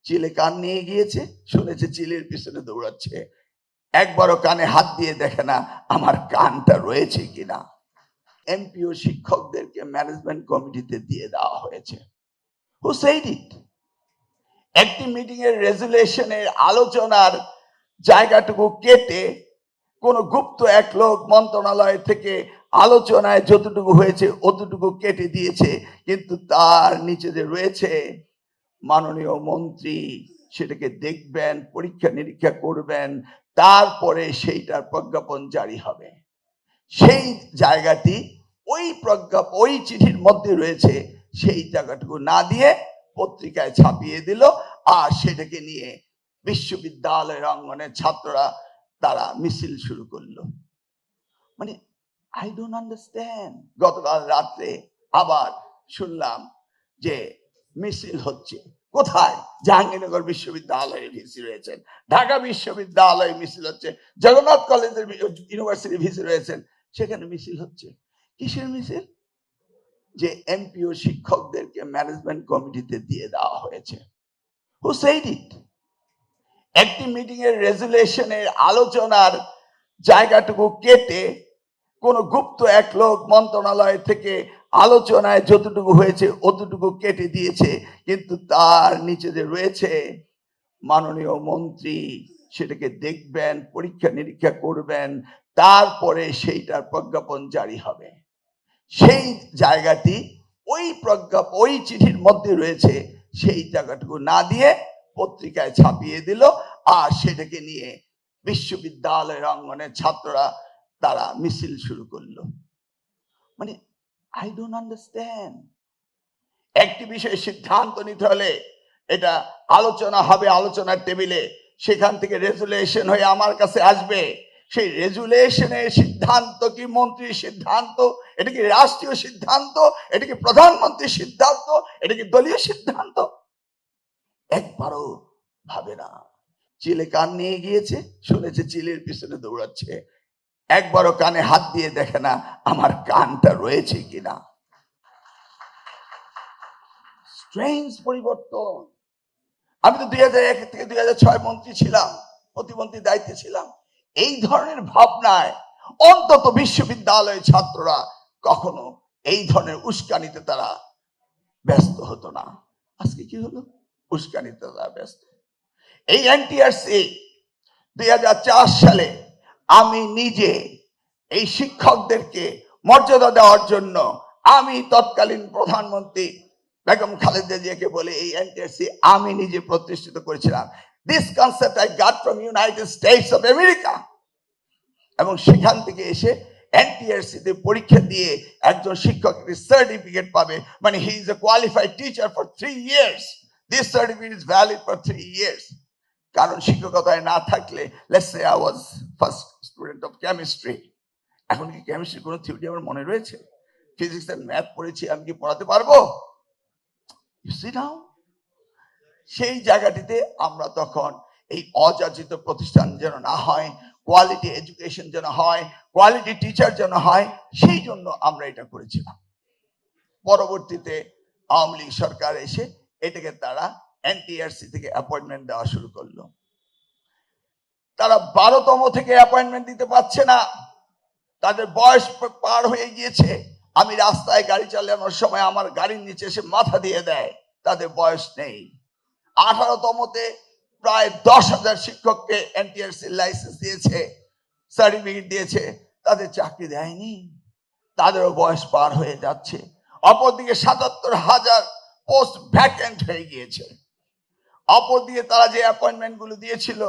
চিলে কান নিয়ে গিয়েছে, শুনেছে চিলের পিছনে দৌড়াচ্ছে, একবারও কানে হাত দিয়ে দেখে না আমার কানটা রয়েছে কিনা। এমপিও শিক্ষকদেরকে ম্যানেজমেন্ট কমিটিতে দিয়ে দেওয়া হয়েছে। Who said it? একটি মিটিং এর রেজুলেশনের আলোচনার জায়গাটুকু কেটে কোন গুপ্ত এক লোক মন্ত্রণালয় থেকে আলোচনায় যতটুকু হয়েছে অতটুকু কেটে দিয়েছে, কিন্তু তার নিচে যে রয়েছে মাননীয় মন্ত্রী সেটাকে দেখবেন, পরীক্ষা নিরীক্ষা করবেন, তারপরে সেইটার প্রজ্ঞাপন জারি হবে। সেই জায়গাটি ওই চিঠির মধ্যে রয়েছে, সেই জায়গাটুকু না দিয়ে পত্রিকায় ছাপিয়ে দিল, আর সেটাকে নিয়ে বিশ্ববিদ্যালয়ের অঙ্গনের ছাত্ররা তারা মিছিল শুরু করলো। মানে আই ডোন্ট আন্ডারস্ট্যান্ড। গতকাল রাত্রে আবার শুনলাম যে মিছিল হচ্ছে। কোথায়? জাহাঙ্গীরনগর বিশ্ববিদ্যালয়ে ভিসি রয়েছেন, ঢাকা বিশ্ববিদ্যালয়ে মিছিল হচ্ছে, জগন্নাথ কলেজের ইউনিভার্সিটি ভিসি রয়েছেন, সেখানে মিছিল হচ্ছে। কিসের মিছিল? যে এমপিও শিক্ষকদেরকে ম্যানেজমেন্ট কমিটিতে দিয়ে দেওয়া হয়েছে। Who said it? একটি মিটিং এর রেজুলেশনের আলোচনার জায়গাটুকু কেটে কোন গুপ্ত এক লোক মন্ত্রণালয় থেকে আলোচনায় যতটুকু হয়েছে অতটুকু কেটে দিয়েছে, কিন্তু তার নিচে যে রয়েছে মাননীয় মন্ত্রী সেটাকে দেখবেন, পরীক্ষা নিরীক্ষা করবেন, তারপরে সেইটার প্রজ্ঞাপন জারি হবে। সেই জায়গাটি ওই চিঠির মধ্যে রয়েছে, সেই জায়গাটুকু না দিয়ে পত্রিকায় ছাপিয়ে দিল, আর সেটাকে নিয়ে বিশ্ববিদ্যালয়ের অঙ্গনের ছাত্ররা তারা মিছিল শুরু করলো। মানে আই ডোন্ট আন্ডারস্ট্যান্ড। একটি বিষয়ে সিদ্ধান্ত নিতে হলে এটা আলোচনা হবে আলোচনার টেবিলে, সেখান থেকে রেজুলেশন হয়ে আমার কাছে আসবে। সেই রেজুলেশনের সিদ্ধান্ত কি মন্ত্রীর সিদ্ধান্ত? এটা কি রাষ্ট্রীয় সিদ্ধান্ত? এটা কি প্রধানমন্ত্রীর সিদ্ধান্ত? এটা কি দলীয় সিদ্ধান্ত? একবারও ভাবে না। চিলে কান নিয়ে গিয়েছে, শুনেছে চিলের পিছনে দৌড়াচ্ছে, একবারও কানে হাত দিয়ে দেখে না আমার কানটা রয়েছে কিনা। স্ট্রেঞ্জ পরিবর্তন। আমি তো 2001 থেকে 2006 মন্ত্রী ছিলাম, প্রতিমন্ত্রীর দায়িত্বে ছিলাম। এই ধরনের ভাবনায় অন্তত বিশ্ববিদ্যালয়ের ছাত্ররা কখনো এই ধরনের উস্কানিতে তারা ব্যস্ত হতো না। আজকে কি হলো? উস্কানিতে তারা ব্যস্ত। এই এনটিআরসি 2004 সালে আমি নিজে এই শিক্ষকদেরকে মর্যাদা দেওয়ার জন্য আমি তৎকালীন প্রধানমন্ত্রী বেগম খালেদা জিয়াকে বলে এই এনটিআরসি আমি নিজে প্রতিষ্ঠিত করেছিলাম। This concept I got from United states of America. এবং সেখান থেকে এসে এনটিআরসি তে পরীক্ষা দিয়ে একজন শিক্ষক সার্টিফিকেট পাবে, মানে he is a qualified teacher for 3 years. This certificate is valid for 3 years. কারণ শিক্ষকতায় না থাকলে, let's say I was first student of chemistry, এখন কি কেমিস্ট্রি কোনো থিওরি আমার মনে রয়েছে? ফিজিক্স এন্ড ম্যাথ পড়েছি, আমি কি পড়াতে পারবো? সেই জায়গাটিতে আমরা তখন এই অযাচিত প্রতিষ্ঠান যেন না হয়, কোয়ালিটি এডুকেশন যেন হয়, কোয়ালিটি টিচার যেন হয়, সেই জন্য আমরা এটা করেছিলাম। পরবর্তীতে আওয়ামী লীগ সরকার এসে এটাকে তারা এনটিআরসি থেকে অ্যাপয়েন্টমেন্ট দেওয়া শুরু করলো। তারা 12তম থেকে অ্যাপয়েন্টমেন্ট দিতে পারছে না, তাদের বয়স পার হয়ে গিয়েছে। আমি রাস্তায় গাড়ি চালানোর সময় আমার গাড়ির নিচে এসে মাথা দিয়ে দেয়, তাদের বয়স নেই। 18তমতে প্রায় 10,000 শিক্ষককে এনটিআরসি লাইসেন্স দিয়েছে, সার্টিফিকেট দিয়েছে, তাদের চাকরি দেয়নি, তাদেরও বয়স পার হয়ে যাচ্ছে। অপরদিকে 77,000 পোস্ট ভ্যাকেন্ট হয়ে গিয়েছে। অপরদিকে তারা যে অ্যাপয়েন্টমেন্ট গুলো দিয়েছিল,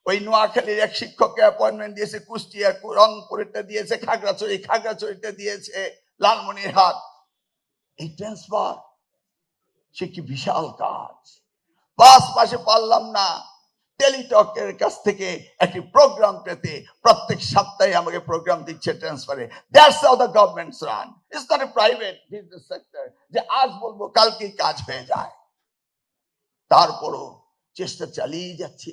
ওই নোয়াখালীর এক শিক্ষককে অ্যাপয়েন্টমেন্ট দিয়েছে, কুষ্টিয়া রংপুরেরটা দিয়েছে, খাগড়াছড়িটা দিয়েছে, লালমনিরহাট। এই ট্রান্সফার সে কি বিশাল কাজ। 5 মাসে পারলাম না টেলিটকের কাছ থেকে একটি প্রোগ্রাম পেতে। প্রত্যেক সপ্তাহে আমাকে প্রোগ্রাম দিচ্ছে ট্রান্সফারে। That's how the governments run. It's not a private business sector যে আজ বলবো কালকেই কাজ হয়ে যায়। তারপরও চেষ্টা চালিয়ে যাচ্ছি।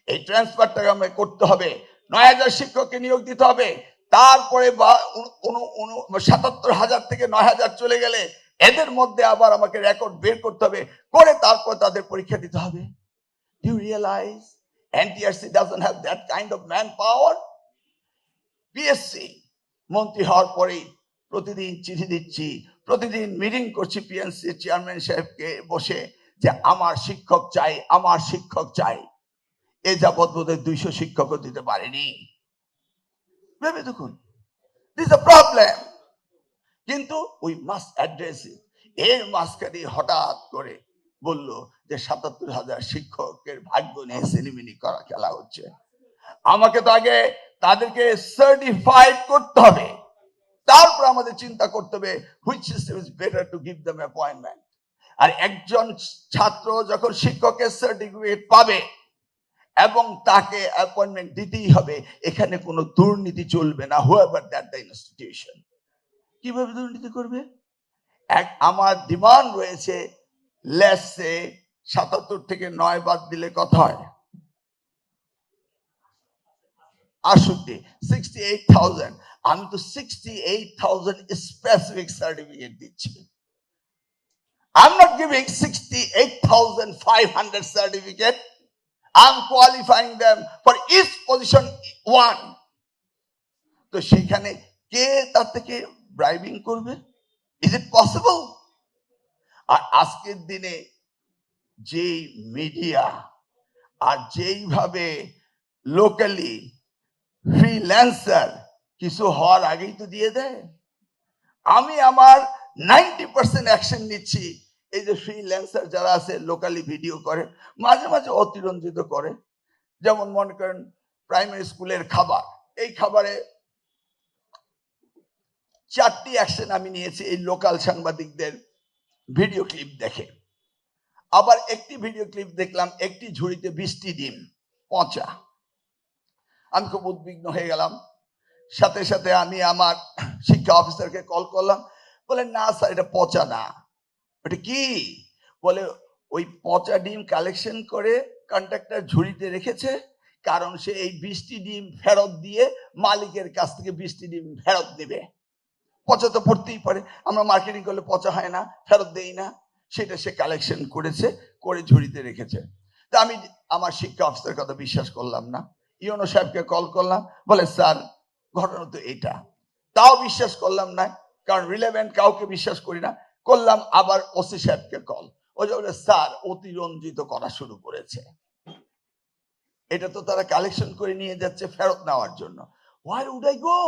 এই ট্রান্সফারটাকে আমাকে করতে হবে, 9,000 শিক্ষককে নিয়োগ দিতে হবে। তারপরে 77,000 থেকে 9,000 চলে গেলে এদের মধ্যে আবার আমাকে রেকর্ড বের করতে হবে, করে তারপর তাদের পরীক্ষা দিতে হবে। Do you realize NTRC doesn't have that kind of manpower? PSC মন্ত্রী হওয়ার পরেই প্রতিদিন চিঠি দিচ্ছি, প্রতিদিন মিটিং করছি পিএনসি চেয়ারম্যান সাহেবকে বসে যে আমার শিক্ষক চাই, আমার শিক্ষক চাই। এ যাবৎ বোধহয় 200 শিক্ষকও দিতে পারেনি। ভেবে দেখুন, দিস আ প্রবলেম, কিন্তু উই মাস্ট অ্যাড্রেস ইট। এর মাঝখানে হঠাৎ করে বলল যে ৭৭,০০০ শিক্ষকের ভাগ্য নিয়ে সিনেমিনি করা খেলা হচ্ছে। আমাকে তো আগে তাদেরকে সার্টিফাইড করতে হবে, তারপর আমাদের চিন্তা করতে হবে which system is better to give them appointment. আর একজন ছাত্র যখন শিক্ষকের সার্টিফিকেট পাবে এবং তাকে অ্যাপয়েন্টমেন্ট দিতেই হবে, এখানে কোনো দুর্নীতি চলবে না, হুএভার দ্যাট দ্য ইনস্টিটিউশন। কিভাবে দুর্নীতি করবে? আমার ডিমান্ড রয়েছে, লেসে ৭৭ থেকে ৯ বাদ দিলে কত হয়? ৬৮, 68,000। আমি তো 68,000 স্পেসিফিক সার্টিফিকেট দিচ্ছি। I'm not giving 68,500 certificate. I'm qualifying them for each position one. তো সেখানে কে তার থেকে ব্রাইবিং করবে? Is it possible? আর আজকের দিনে যেই মিডিয়া আর যেইভাবে লোকালি ফ্রিল্যান্সার কিছু হওয়ার আগেই তো দিয়ে দেয়। আমি আমার 90% অ্যাকশন নিচ্ছি। এই যে ফ্রিল্যান্সার যারা আছে লোকালি ভিডিও করে, মাঝে মাঝে অতিরঞ্জিত করে, যেমন মনে করেন প্রাইমারি স্কুলের খাবার, এই খাবারে 4টি অ্যাকশন আমি নিয়েছি এই লোকাল সাংবাদিকদের ভিডিও ক্লিপ দেখে। আবার একটি ভিডিও ক্লিপ দেখলাম, একটি ঝুড়িতে 20টি ডিম পচা। আমি খুব উদ্বিগ্ন হয়ে গেলাম। সাথে সাথে আমি আমার শিক্ষা অফিসারকে কল করলাম, বলে না স্যার এটা পচা না। এটা কি? বলে ওই পচা ডিম কালেকশন করে কন্ট্রাক্টর ঝুড়িতে রেখেছে, কারণ সে এই 20টি ডিম ফেরত দিয়ে মালিকের কাছ থেকে 20টি ডিম ফেরত নেবে। পচা তো পড়তেই পারে, আমরা মার্কেটিং করলে পচা হয় না, ফেরত দেই না, সেটা সে কালেকশন করেছে, করে ঝুড়িতে রেখেছে। তা আমি আমার শিক্ষা অফিসারের কথা বিশ্বাস করলাম না। ইউনো সাহেবকে কল করলাম, বলে স্যার ঘটনা তো এটা। তাও বিশ্বাস করলাম না, কারণ রিলেভেন্ট কাউকে বিশ্বাস করি না। করলাম আবার ওসি সাহেবকে কল, ও যে বলে স্যার অতিরঞ্জিত করা শুরু করেছে, এটা তো তারা কালেকশন করে নিয়ে যাচ্ছে ফেরত নেওয়ার জন্য। Why would I go?